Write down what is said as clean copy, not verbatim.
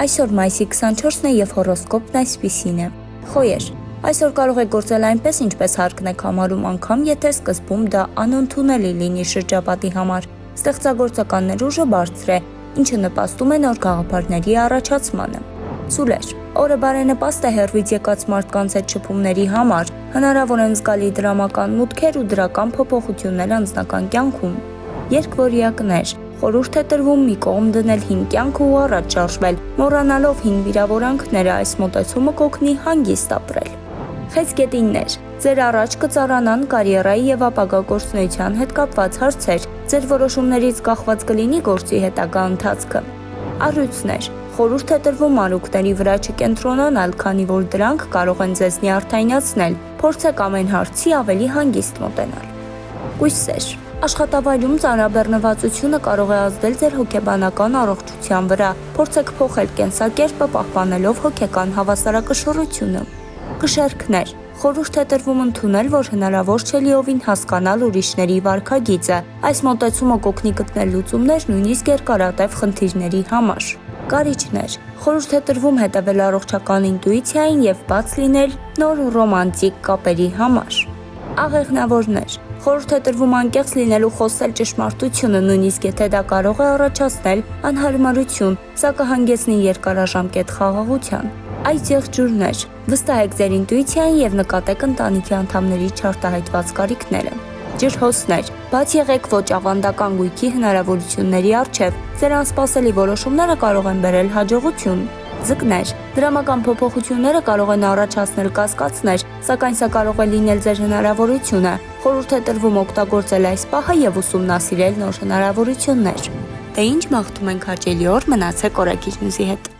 Այսօր մայիսի 24-ն է եւ հորոսկոպն այսպիսին է։ Խոյեր, այսօր կարող է գործել այնպես, ինչպես հարկն եք համարում, անգամ եթե սկզբում դա անընդունելի լինի շրջապատի համար։ Ստեղծագործական ներուժը բարձր է, ինչը նպաստում է նոր գաղափարների առաջացմանը։ Սուլեր, օրը բարենպաստ է հեռվից եկած մարդկանց հետ շփումների համար, հնարավոր են զգալի դրամական մուտքեր ու դրական փոփոխություններ անձնական կյանքում։ Երկվորյակներ, խորհուրդ է տրվում մի կողմ դնել հին կյանքը ու առաջ շարժվել, մոռանալով հին վիրավորանքները, այս մոտեցումը կօգնի հանգիստ ապրել։ Խեցգետիններ, ձեր առաջ կծառանան կարիերայի եւ ապագա գործունեության հետ կապված հարցեր, ձեր որոշումներից կախված կլինի գործի հետագա ընթացքը։ Առույցներ, խորհուրդ է տրվում արուքների վրա չկենտրոնանալ, քանի որ դրանք կարող են ձեզ նյարդայնացնել, փորձեք ամեն հարցի ավելի հանգիստ մոտենալ։ Կույսեր, աշխատավայրում ծանրաբեռնվածությունը կարող է ազդել ձեր հոգեբանական առողջության վրա, փորձեք փոխել կենսակերպը, պահպանելով հոգեկան հավասարակշռությունը։ Կշեռքներ, խորհուրդ է տրվում ընդունել, որ հնարավոր չէ լիովին հասկանալ ուրիշների վարքագիծը, այս մոտեցումը կօգնի գտնել լուծումներ նույնիսկ երկարատև խնդիրների համար։ Կարիճներ, խորհուրդ է տրվում հետևել առողջական ինտուիցիային եւ բաց լինել նոր ռոմանտիկ կապերի համար։ Աղեղնավորներ, խորհուրդ է տրվում անկեղծ լինել ու խոսել ճշմարտությունը, նույնիսկ եթե դա կարող է առաջացնել անհարմարություն, սա կհանգեցնի երկարաժամկետ խաղաղության։ Այս եղջյուրներ, վստահեք ձեր ինտուիցիային եւ նկատեք ընտանիքի անդամների չարտահայտված կարիքները։ Ջրհոսներ, բաց եղեք ոչ ավանդական գույքի հնարավորությունների առջև, ձեր անսպասելի որոշումները կարող են բերել հաջողություն։ Ձկներ, դրամական փոփոխությունները կարող են առաջացնել կասկածներ, սակայն սա կարող է լինել ձեր հնարավորությունը։ Խորհուրդ է տրվում օգտագործել այս պահը եւ ուսումնասիրել նոր հնարավորություններ։ Դե ինչ մաղթում ենք հաճելի օր, մնացեք օրագիր մյուսի հետ։